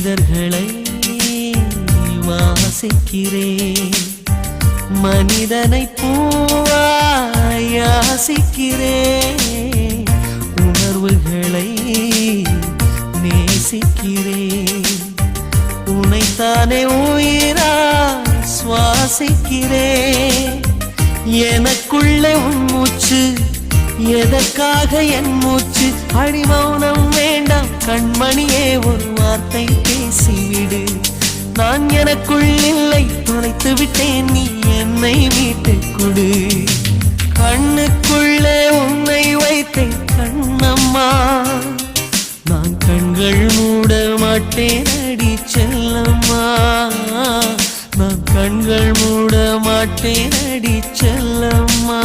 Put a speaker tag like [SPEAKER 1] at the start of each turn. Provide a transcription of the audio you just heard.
[SPEAKER 1] மனிதர்களை வாசிக்கிறேன், மனிதனை பூவாய் யாசிக்கிறேன், உணர்வுகளை நேசிக்கிறேன், உனைத்தானே உயிராய் சுவாசிக்கிறேன். எனக்குள்ளே உன் மூச்சு, எதற்காக என் மூச்சு? அடிமௌனம் வேண்டாம் கண்மணியே, ஒரு வார்த்தை பேசிவிடு. நான் எனக்குள் இல்லை, தொலைத்து விட்டேன், நீ என்னை மீட்டுக் கொடு. கண்ணுக்குள்ளே உன்னை வைத்தேன் கண்ணம்மா, நான் கண்கள் மூட மாட்டேன் அடி செல்லம்மா, நான் கண்கள் மூட மாட்டேன் அடி செல்லம்மா.